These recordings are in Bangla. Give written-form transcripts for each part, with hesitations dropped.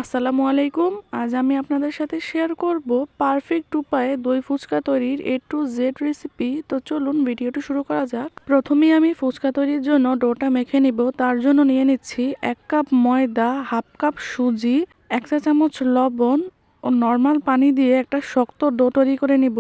আসসালামু আলাইকুম। আজ আমি আপনাদের সাথে শেয়ার করব পারফেক্ট উপায়ে দই ফুচকা তৈরির এ টু জেড রেসিপি। তো চলুন ভিডিওটি শুরু করা যাক। প্রথমেই আমি ফুচকা তৈরির জন্য ডোটা মেখে নিব। তার জন্য নিয়ে নিচ্ছি 1 কাপ ময়দা, হাফ কাপ সুজি, 1 চা চামচ লবণ ও নর্মাল পানি দিয়ে একটা শক্ত ডো তৈরি করে নিব।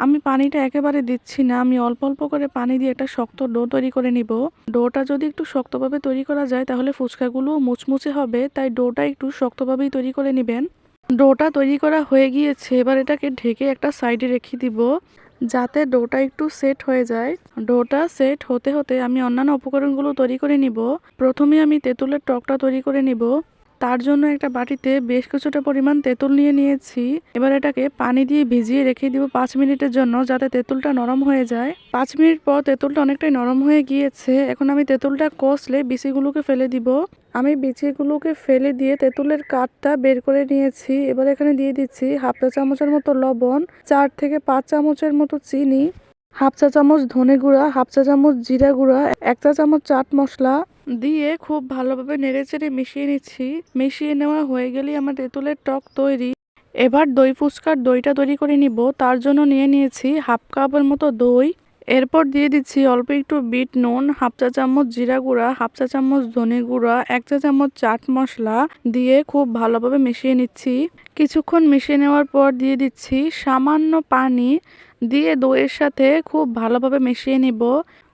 আমি পানিটা একেবারে দিচ্ছি না, আমি অল্প অল্প করে পানি দিয়ে একটা শক্ত ডো তৈরি করে নিব। ডোটা যদি একটু শক্তভাবে তৈরি করা যায় তাহলে ফুচকাগুলো মুচমুচে হবে, তাই ডোটা একটু শক্তভাবেই তৈরি করে নেবেন। ডোটা তৈরি করা হয়ে গিয়েছে, এবার এটাকে ঢেকে একটা সাইডে রেখে দিব যাতে ডোটা একটু সেট হয়ে যায়। ডোটা সেট হতে হতে আমি অন্যান্য উপকরণগুলো তৈরি করে নিব। প্রথমে আমি তেঁতুলের টকটা তৈরি করে নিব। তার জন্য একটা বাটিতে বেশ কিছুটা পরিমাণ তেঁতুল নিয়ে নিয়েছি। এবার এটাকে পানি দিয়ে ভিজিয়ে রেখে দিব 5 মিনিটের জন্য, যাতে তেঁতুলটা নরম হয়ে যায়। 5 মিনিট পর তেঁতুলটা অনেকটাই নরম হয়ে গিয়েছে। এখন আমি তেঁতুলটা কষলে বিচিগুলোকে ফেলে দিব। আমি বিচিগুলোকে ফেলে দিয়ে তেঁতুলের কাঠটা বের করে নিয়েছি। এবার এখানে দিয়ে দিচ্ছি হাফ চা চামচের মতো লবণ, 4 থেকে 5 চামচের মতো চিনি, হাফ চা চামচ ধনে গুঁড়া, হাফ চা চামচ জিরা গুঁড়া, 1 চা চামচ চাট মশলা দিয়ে খুব ভালোভাবে নেড়েচেড়ে মিশিয়ে নিচ্ছি। মিশিয়ে নেওয়া হয়ে গেলেই আমার তেঁতুলের টক তৈরি। এবার দই ফুচকার দইটা তৈরি করে নিব। তার জন্য নিয়ে নিয়েছি হাফ কাপের মতো দই। এরপর দিয়ে দিচ্ছি অল্প একটু বিট নুন, হাফ চা চামচ জিরা গুঁড়া, হাফ চা চামচ ধনে গুঁড়া, 1 চা চামচ চাট মশলা দিয়ে খুব ভালোভাবে মিশিয়ে নিচ্ছি। কিছুক্ষণ মিশিয়ে নেওয়ার পর দিয়ে দিচ্ছি সামান্য পানি, দিয়ে দইয়ের সাথে খুব ভালোভাবে মিশিয়ে নিব।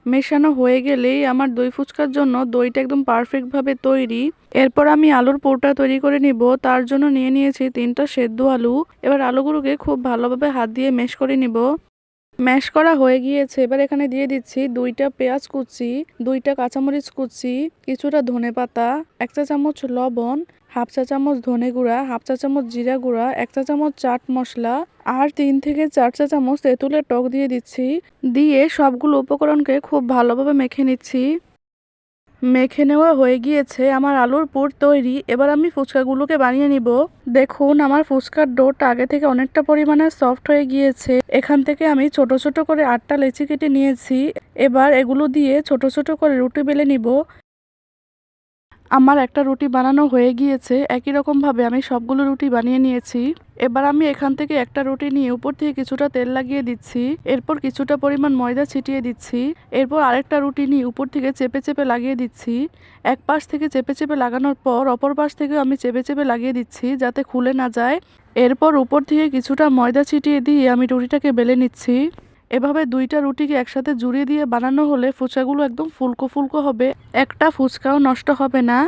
মেশানো হয়ে গেলেই আমার দই ফুচকার জন্য দইটা একদম পারফেক্টভাবে তৈরি। এরপর আমি আলুর পুরটা তৈরি করে নিব। তার জন্য নিয়ে নিয়েছি 3টা সেদ্ধ আলু। এবার আলুগুলোকে খুব ভালোভাবে হাত দিয়ে ম্যাশ করে নিব। ম্যাশ করা হয়ে গিয়েছে। এবার এখানে দিয়ে দিচ্ছি 2টা পেঁয়াজ কুচি, 2টা কাঁচামরিচ কুচি, কিছুটা ধনেপাতা, 1 চা চামচ লবণ, হাফ চা চামচ ধনে গুঁড়া, হাফ চা চামচ জিরা গুঁড়া, 1 চা চামচ চাট মশলা আর 3 থেকে 4 চা চামচ তেঁতুলের টক দিয়ে দিচ্ছি। দিয়ে সবগুলো উপকরণকে খুব ভালোভাবে মেখে নিচ্ছি। মেখে নেওয়া হয়ে গিয়েছে আমার আলুর পুর তৈরি। এবার আমি ফুচকাগুলোকে বানিয়ে নিব। দেখুন আমার ফুচকার ডোটা আগে থেকে অনেকটা পরিমাণে সফট হয়ে গিয়েছে। এখান থেকে আমি ছোট ছোট করে 8টা লেচি কেটে নিয়েছি। এবার এগুলো দিয়ে ছোট ছোট করে রুটি বেলে নিব। আমার একটা রুটি বানানো হয়ে গিয়েছে। একই রকমভাবে আমি সবগুলো রুটি বানিয়ে নিয়েছি। এবার আমি এখান থেকে একটা রুটি নিয়ে উপর থেকে কিছুটা তেল লাগিয়ে দিচ্ছি। এরপর কিছুটা পরিমাণ ময়দা ছিটিয়ে দিচ্ছি। এরপর আরেকটা রুটি নিয়ে উপর থেকে চেপে চেপে লাগিয়ে দিচ্ছি। এক পাশ থেকে চেপে চেপে লাগানোর পর অপর পাশ থেকেও আমি চেপে চেপে লাগিয়ে দিচ্ছি যাতে খুলে না যায়। এরপর উপর থেকে কিছুটা ময়দা ছিটিয়ে দিয়ে আমি রুটিটাকে বেলে নিচ্ছি। এভাবে 2টা রুটিকে একসাথে জুড়িয়ে দিয়ে বানানো হলে ফুচকাগুলো একদম ফুলকো ফুলকো হবে, একটা ফুচকাও নষ্ট হবে না।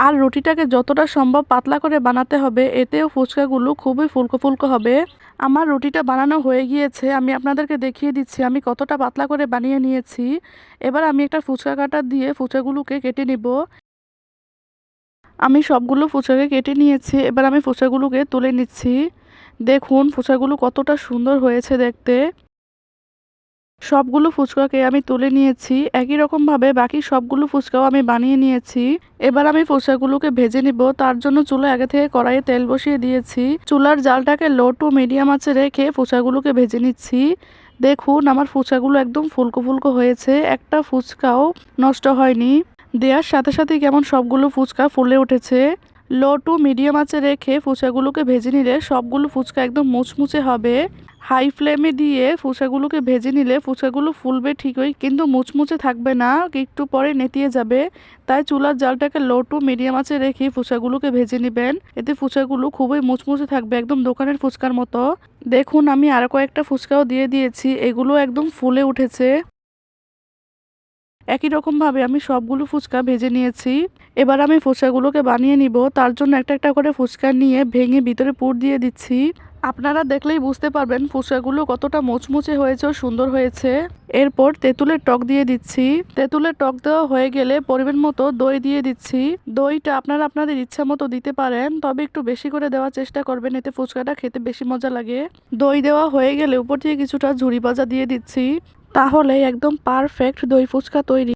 আর রুটিটাকে যতটা সম্ভব পাতলা করে বানাতে হবে, এতেও ফুচকাগুলো খুবই ফুলকো ফুলকো হবে। আমার রুটিটা বানানো হয়ে গিয়েছে, আমি আপনাদেরকে দেখিয়ে দিচ্ছি আমি কতটা পাতলা করে বানিয়ে নিয়েছি। এবার আমি একটা ফুচকা কাঁটা দিয়ে ফুচকাগুলোকে কেটে নিব। আমি সবগুলো ফুচকাকে কেটে নিয়েছি। এবার আমি ফুচকাগুলোকে তুলে নিচ্ছি। দেখুন ফুচকাগুলো কতটা সুন্দর হয়েছে দেখতে। সবগুলো ফুচকাকে আমি তুলে নিয়েছি। একই রকমভাবে বাকি সবগুলো ফুচকাও আমি বানিয়ে নিয়েছি। এবার আমি ফুচকাগুলোকে ভেজে নিব। তার জন্য চুলা আগে থেকে কড়াইয়ে তেল বসিয়ে দিয়েছি। চুলার জালটাকে লো টু মিডিয়াম আঁচে রেখে ফুচকাগুলোকে ভেজে নিচ্ছি। দেখুন আমার ফুচকাগুলো একদম ফুলকো ফুলকো হয়েছে, একটা ফুচকাও নষ্ট হয়নি। দেওয়ার সাথে সাথে কেমন সবগুলো ফুচকা ফুলে উঠেছে। লো টু মিডিয়াম আঁচে রেখে ফুচকাগুলোকে ভেজে নিলে সবগুলো ফুচকা একদম মুচমুচে হবে। হাই ফ্লেমে দিয়ে ফুচকাগুলোকে ভেজে নিলে ফুচকাগুলো ফুলবে ঠিকই, কিন্তু মুচমুচে থাকবে না, একটু পরে নেতিয়ে যাবে। তাই চুলার জালটাকে লো টু মিডিয়াম আঁচে রেখে ফুচকাগুলোকে ভেজে নেবেন। এতে ফুচকাগুলো খুবই মুচমুচে থাকবে, একদম দোকানের ফুচকার মতো। দেখুন আমি আরো কয়েকটা ফুচকাও দিয়ে দিয়েছি, এগুলো একদম ফুলে উঠেছে। একই রকমভাবে আমি সবগুলো ফুচকা ভেজে নিয়েছি। এবার আমি ফুচকাগুলোকে বানিয়ে নিব। তার জন্য একটা একটা করে ফুচকা নিয়ে ভেঙে ভিতরে পুর দিয়ে দিচ্ছি। আপনারা দেখলেই বুঝতে পারবেন ফুচকাগুলো কতটা মুচমুচে হয়েছে ও সুন্দর হয়েছে। এরপর তেঁতুলের টক দিয়ে দিচ্ছি। তেঁতুলের টক দেওয়া হয়ে গেলে পরিমাণ মতো দই দিয়ে দিচ্ছি। দইটা আপনারা আপনাদের ইচ্ছা মতো দিতে পারেন, তবে একটু বেশি করে দেওয়ার চেষ্টা করবেন, এতে ফুচকাটা খেতে বেশি মজা লাগে। দই দেওয়া হয়ে গেলে উপর থেকে কিছুটা ঝুরি ভাজা দিয়ে দিচ্ছি। তাহলে একদম পারফেক্ট দই ফুচকা তৈরি।